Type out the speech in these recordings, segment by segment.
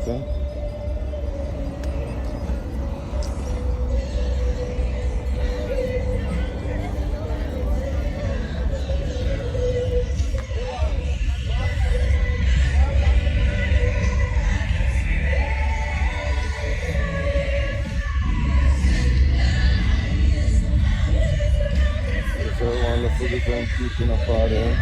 eh? It's a wonderful event keeping up all there.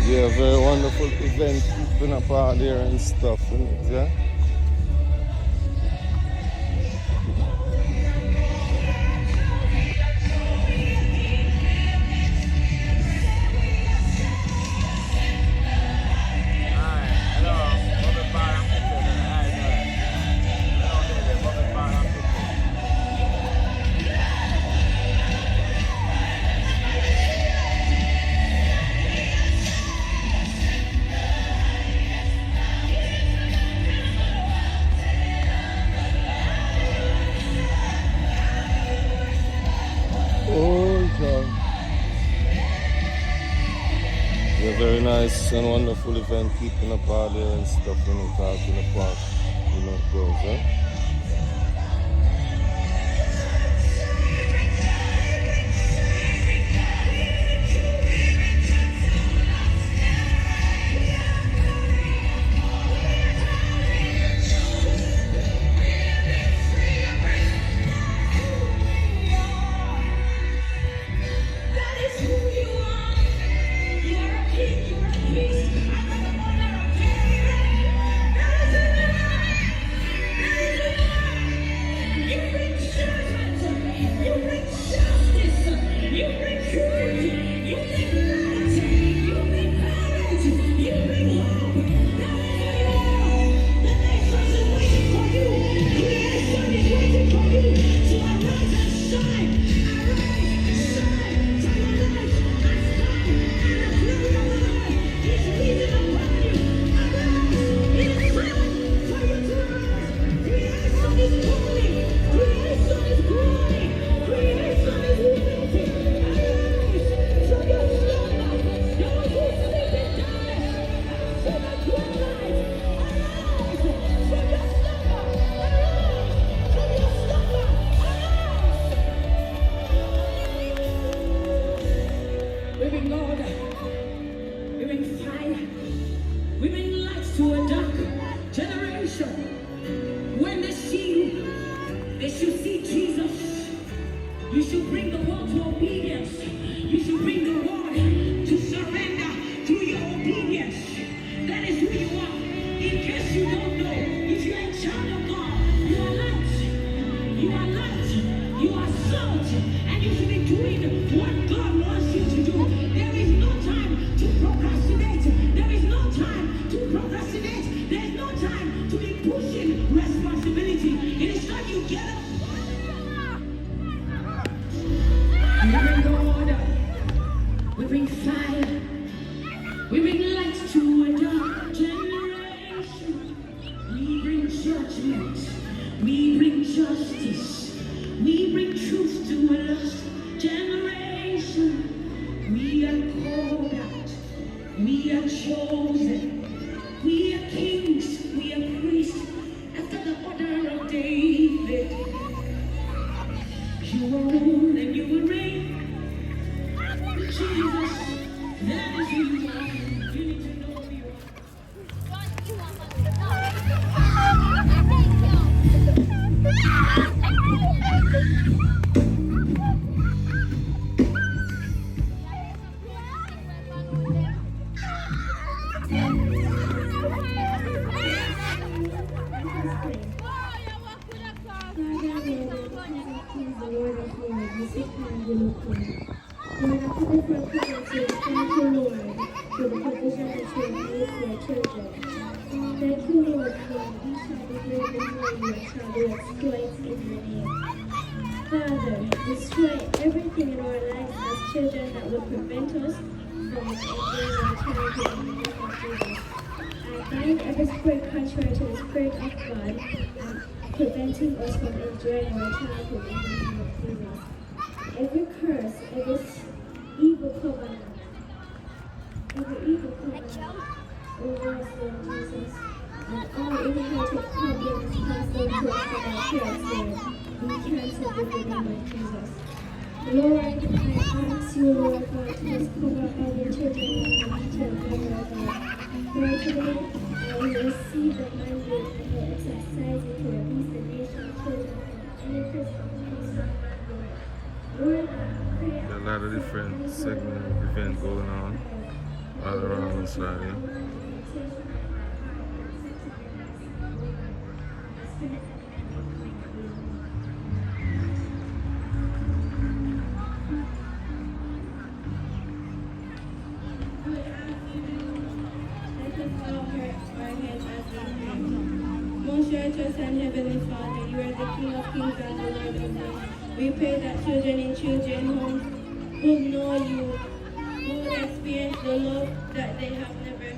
Yeah, very wonderful event keeping up all there and stuff, innit, yeah? Oh, God. Yeah, very nice and wonderful event keeping up all there and stuff, you know, talking about, you know, it goes, eh? We bring order, we bring fire, we bring light to a dark generation. When they see you, they should see Jesus. You should bring the world to obedience. You should bring the world to surrender through your obedience. That is who you are. In case you don't know, if you're a child of God, you are light. You are light. You are salt. And you should be doing what God wants you to do. There is no time to procrastinate. There is no time to procrastinate. There is no time to be pushing responsibility. It is time you get up. We bring order. We bring fire. We bring light to a dark generation. We bring judgment. We bring justice. We bring truth to a lost generation. We are called out. We are chosen. We are kings. We are priests. After the order of David. You will rule and you will reign. Jesus, that is who you are. You need to know who you are. Lord, you sit high and you look low. Lord, I pray for a pregnancy. Thank you, Lord, for the provision that you have made for our children. Thank you, Lord, for we shall be great before you and shall do exploits in your name. Father, destroy everything in our lives as children that would prevent us from enjoying our childhood in the name of Jesus. I bind every spirit contrary to the Spirit of God and preventing us from enjoying our childhood in the name of Jesus. Every curse, every evil covenant over us, Lord Jesus, and all inherited problems passed on to us from our parents, Lord, we cancel in the name of Jesus. Lord, I ask you, Lord God, to just cover all the children in the detail of God. Lord, today we receive the mandate and we exercise it to release the nation children from any Christian mandate. Lord, I pray. There are a lot of different segment events going on all around Australia. Most righteous and heavenly Father, you are the King of kings and the Lord of lords. We pray that children in children's homes will know you, will experience the love that they have never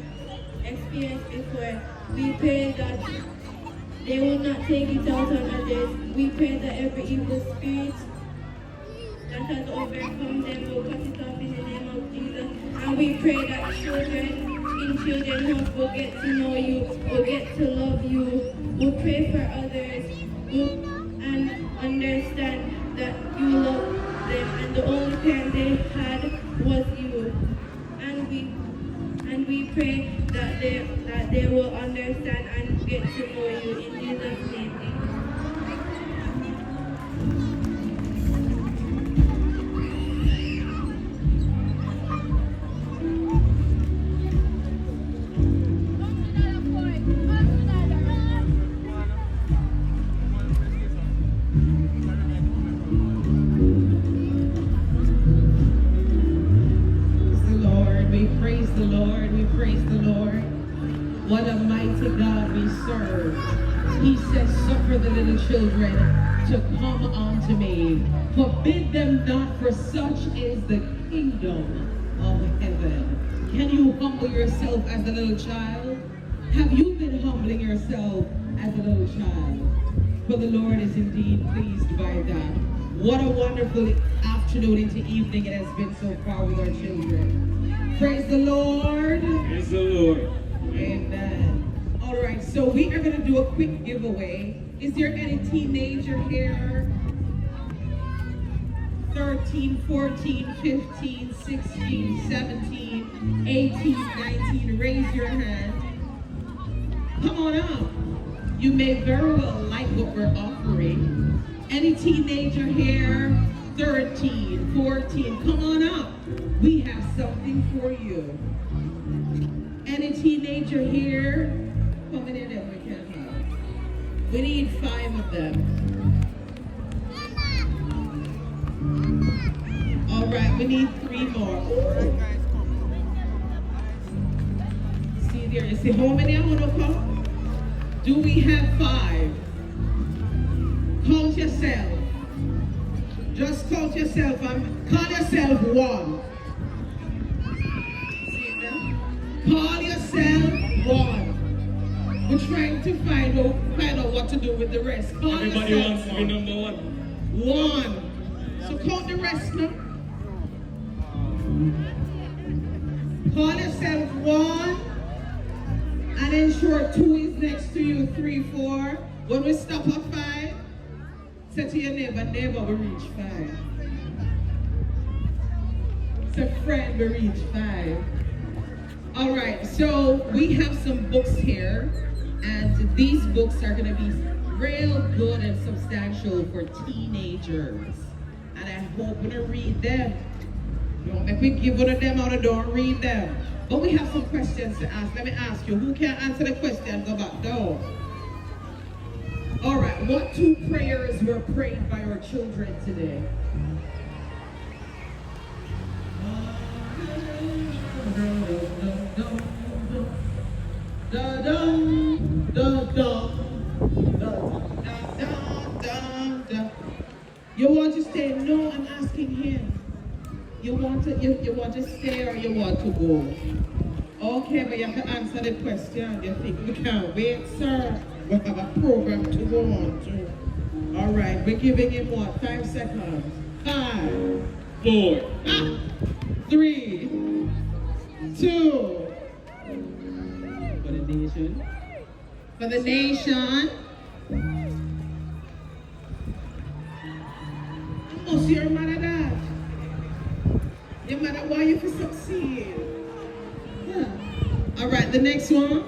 experienced before. We pray that they will not take it out on others. We pray that every evil spirit that has overcome them will cut it off in the name of Jesus. And we pray that children in children's homes will get to know you, will get to love you, will pray for others, and understand that you love them and the only parent they had was you. And we pray that they will understand and get to know you in Jesus' name. What a mighty God we serve. He says, suffer the little children to come unto me. Forbid them not, for such is the kingdom of heaven. Can you humble yourself as a little child? Have you been humbling yourself as a little child? For the Lord is indeed pleased by that. What a wonderful afternoon into evening it has been so far with our children. Praise the Lord. Praise the Lord. Amen. All right, so we are going to do a quick giveaway. Is there any teenager here? 13, 14, 15, 16, 17, 18, 19. Raise your hand. Come on up. You may very well like what we're offering. Any teenager here? 13, 14. Come on up. We have something for you. Any teenager here? How many of them we can have? We need 5 of them. All right, we need 3 more. Ooh. See there, you see how many I want to come? Do we have 5? Count yourself. Just count yourself and call yourself 1. Call yourself 1. We're trying to find out what to do with the rest. Call Everybody wants to be number 1. 1. So count the rest now. Call yourself 1. And ensure 2 is next to you, 3, 4. When we stop at 5, say to your neighbor, we reach 5. Say, friend, we reach 5. All right, so we have some books here, and these books are going to be real good and substantial for teenagers. And I hope when you read them, don't make me give one of them out and don't read them. But we have some questions to ask. Let me ask you, who can answer the question? Go back down. All right, what two prayers were prayed by our children today? You want to stay? No, I'm asking him. You want to stay or you want to go? Okay, but you have to answer the question. You think we can't wait, sir? We have a program to go on to. All right, we're giving him what? 5 seconds. 5, 4, 3, 2. For the nation. For the nation. Oh, so you're mad at that? You're mad at why you can succeed? Yeah. All right, the next one.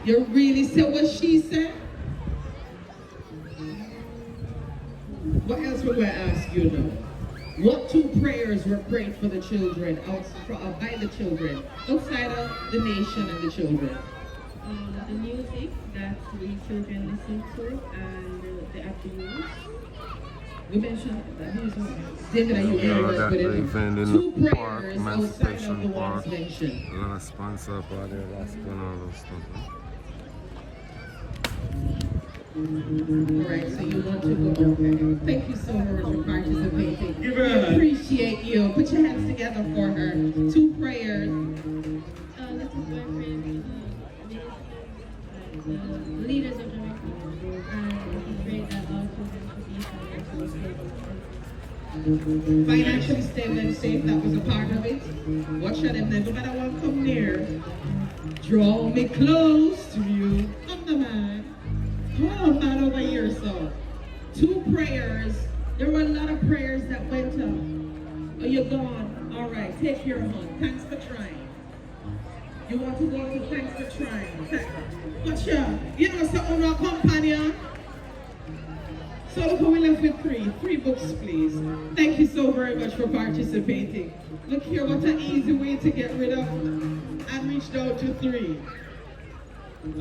You really said what she said? What else we're going to ask you now? What two prayers were prayed for the children, by the children, outside of the nation and the children? The music that we children listen to and the afternoons. We mentioned that these ones. David, are you You know going to that work with the him? event in Two the park, prayers outside of the Emancipation Park. ones mentioned. A lot of sponsor party, last one, all those stuff. Alright, so you want to go. Okay. Thank you so much for participating. We appreciate you. Put your hands together for her. Two prayers. This is my friend, the leaders of Jamaica, and we pray that all children should be Financially stable and safe, that was a part of it. What shall them never matter one come near? Draw me close to you. I'm the man. Come on, man, over here, so. Two prayers. There were a lot of prayers that went up. Oh, you're gone. All right, take your home. Thanks for trying. You want to go to thanks for trying. Gotcha. You know, so on our companion. So look, we left with three books, please. Thank you so very much for participating. Look here, what an easy way to get rid of and reach down to 3.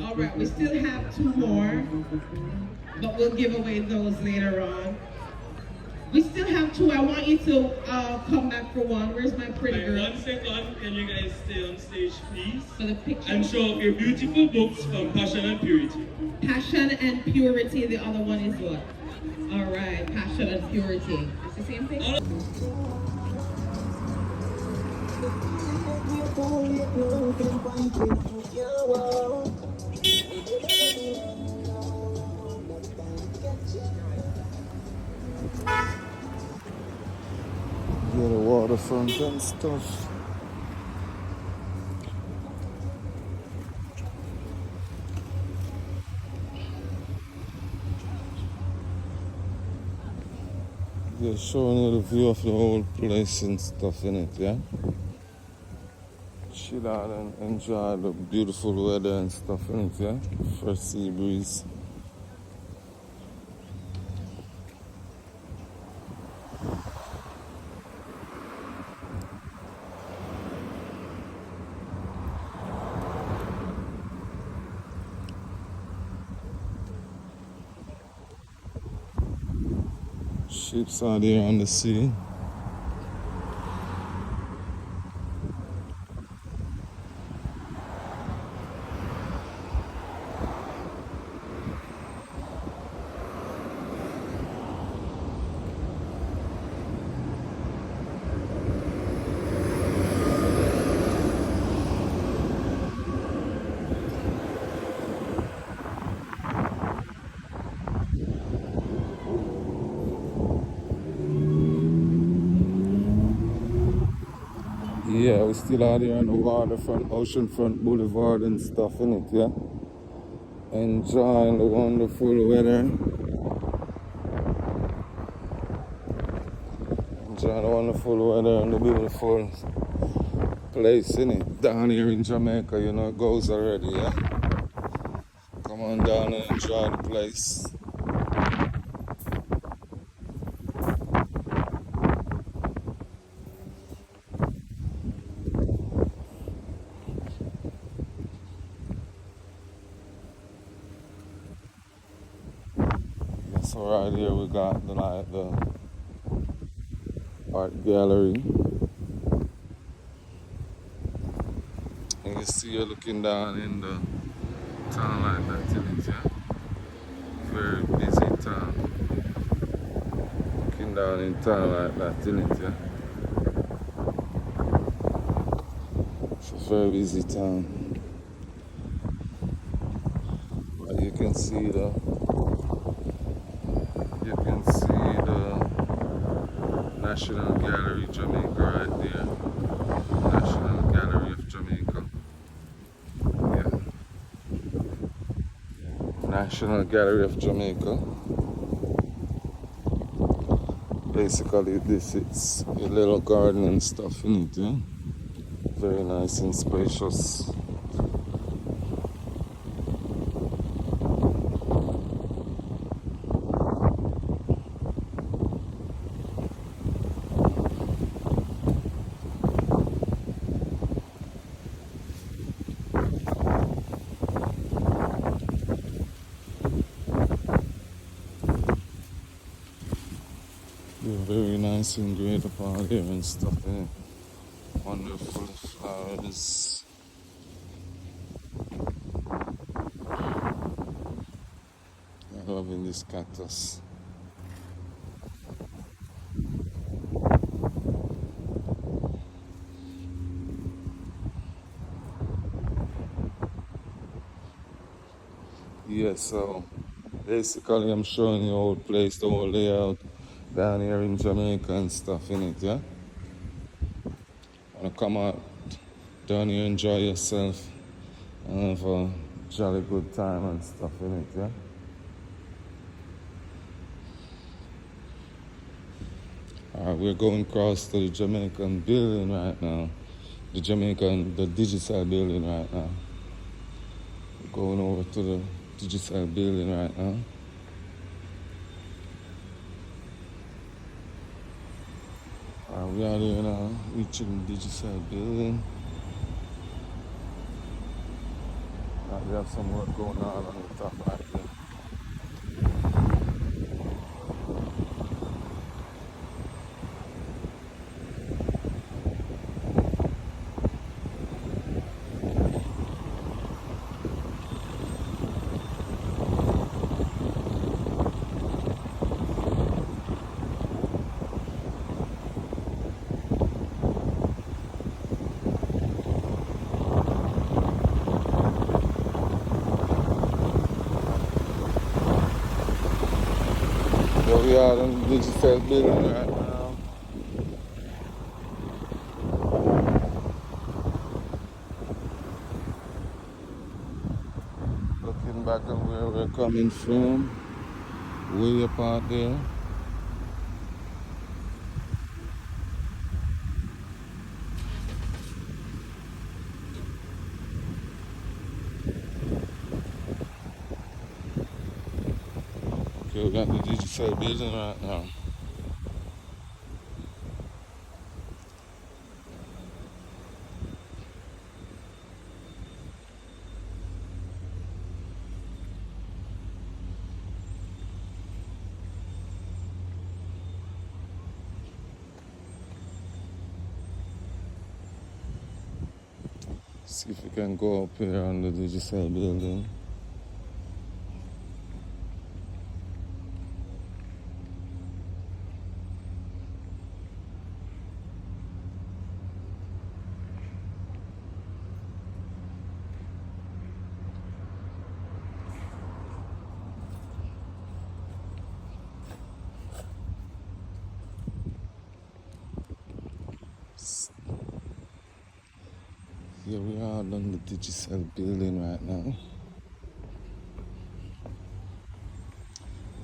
All right, we still have 2 more, but we'll give away those later on. We still have 2. I want you to come back for 1. Where's my pretty girl? 1 second, can you guys stay on stage, please? For the picture. And show off your beautiful books from Passion and Purity. Passion and Purity. The other one is what? All right, Passion and Purity. It's the same thing? Yeah, the waterfront and stuff. Yeah, showing you the view of the whole place and stuff in it, yeah? Chill out and enjoy the beautiful weather and stuff in it, yeah? Fresh sea breeze. Ships are there on the sea. Yeah, we still out here on the waterfront, oceanfront boulevard and stuff in it, yeah? Enjoying the wonderful weather. Enjoying the wonderful weather and the beautiful place in it. Down here in Jamaica, you know, it goes already, yeah? Come on down and enjoy the place. So right here we got the art gallery. And you see you're looking down in the town like that, isn't it, yeah? Very busy town. Looking down in town like that, isn't it, yeah? It's a very busy town. But you can see the National Gallery Jamaica right there. National Gallery of Jamaica. Yeah. National Gallery of Jamaica. Basically this is a little garden and stuff in it, yeah? Very nice and spacious. They're very nice and great up out here and stuff, eh? Wonderful flowers. I'm loving this cactus. Yeah, so basically I'm showing you whole place, the whole layout down here in Jamaica and stuff in it, yeah? Wanna come out down here, enjoy yourself and have a jolly good time and stuff in it, yeah? Alright, we're going across to the Jamaican building right now. The digital building right now. We're going over to the digital building right now. We are here now, reaching the digital building. We have some work going on the top right there. So we are in the digital building right now. Looking back at where we're coming from, way up out there. Okay, we got the digital building right now. See if we can go up here on the digital building. Here we are on the digital building right now.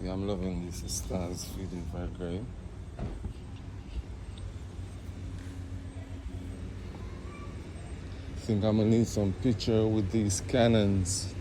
Yeah, I'm loving this. The stars feeling very great. I think I'm gonna need some picture with these cannons.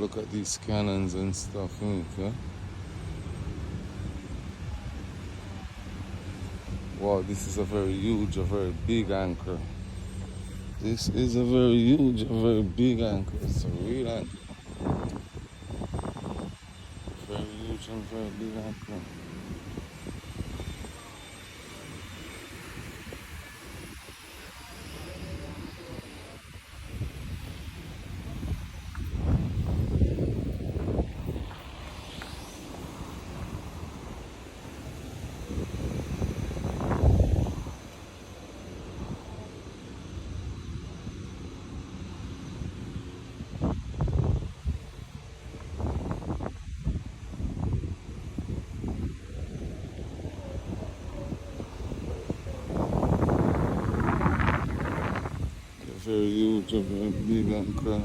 look at these cannons and stuff, innit, yeah? Wow, this is a very huge, a very big anchor. This is a very huge, a very big anchor. It's a real anchor. Very huge and very big anchor. Very huge, a very big anchor.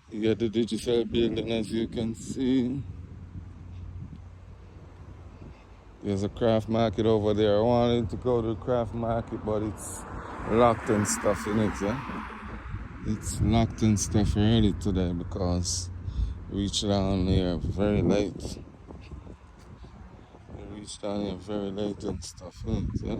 You get the digital building, as you can see. There's a craft market over there. I wanted to go to the craft market, but it's locked and stuff in it, yeah? It's locked and stuff early today because we reached down here very late. We reached down here very late and stuff in it, yeah?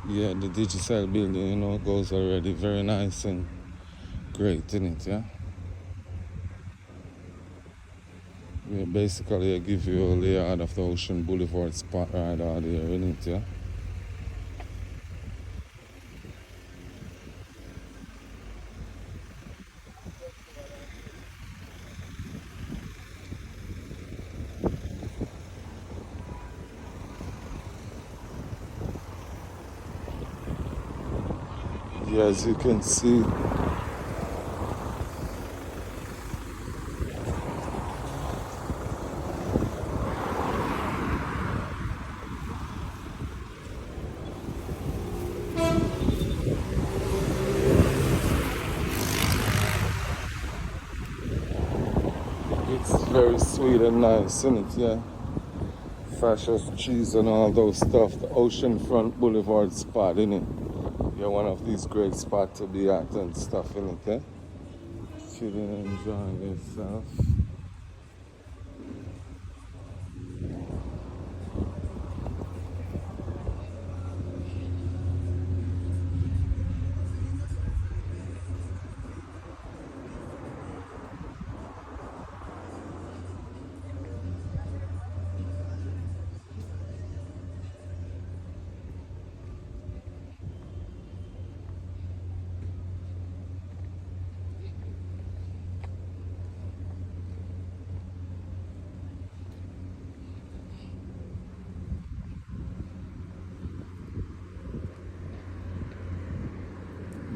Yeah, the digital building, you know, goes already very nice and great, isn't it, yeah? Yeah, basically I give you a layout of the Ocean Boulevard spot right out here, isn't it, yeah? Yeah, as you can see, it's very sweet and nice, isn't it, yeah? Fascious cheese and all those stuff, the Oceanfront Boulevard spot, innit? You're one of these great spots to be at and stuff, innit, yeah? Chilling and enjoying yourself.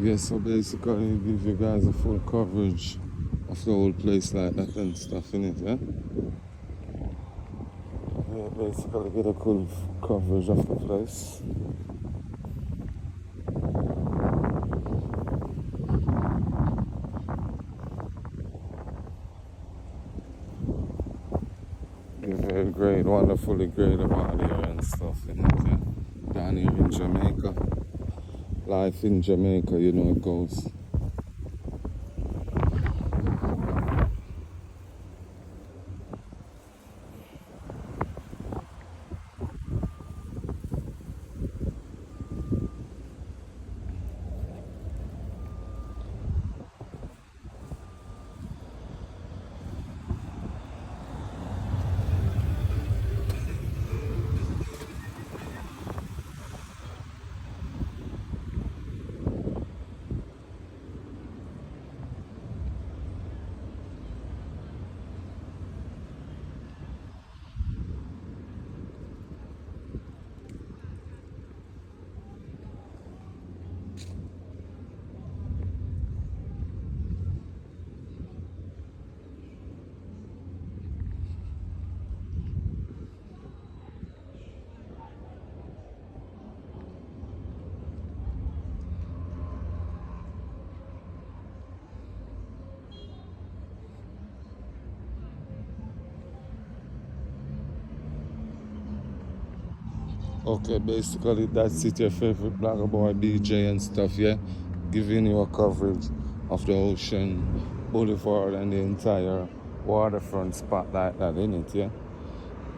Yeah, so basically give you guys a full coverage of the whole place like that and stuff in it, yeah? Yeah, basically get a cool coverage of the place. Yeah, very great, wonderfully great about here and stuff in it, yeah? Down here in Jamaica. Life in Jamaica, you know it goes. Okay, basically that's it, your favorite blogger boy BJ and stuff, yeah? Giving you a coverage of the Ocean Boulevard and the entire waterfront spot like that, innit, yeah?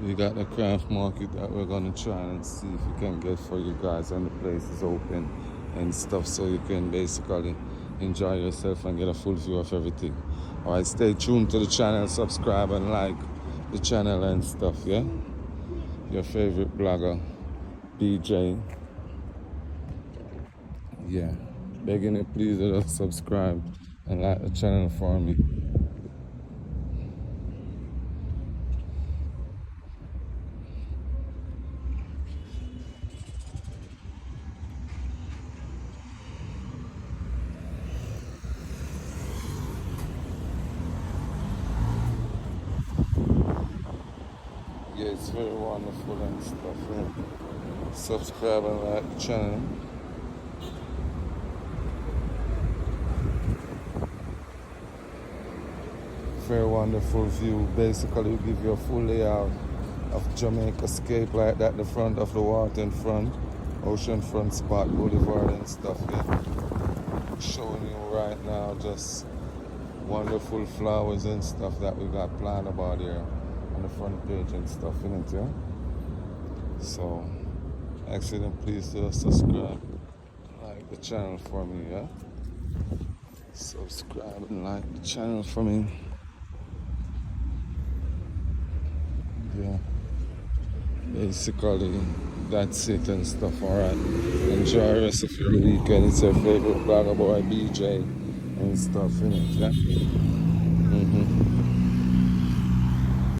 We got the craft market that we're gonna try and see if we can get for you guys, and the place is open and stuff, so you can basically enjoy yourself and get a full view of everything. Alright, stay tuned to the channel, subscribe and like the channel and stuff, yeah? Your favorite blogger BJ, yeah, begging you please to subscribe and like the channel for me. Yeah, it's very wonderful and stuff, yeah. Subscribe and like the channel. Very wonderful view. Basically, we give you a full layout of Jamaica scape like that, the front of the water in front, ocean front spot, boulevard and stuff, yeah. Showing you right now just wonderful flowers and stuff that we got planned about here on the front page and stuff in it, yeah. So, excellent, please do subscribe, like the channel for me, yeah. Subscribe and like the channel for me. Yeah, basically that's it and stuff. Alright, enjoy the rest of your weekend. It's your favorite blogger boy BJ and stuff in it, yeah.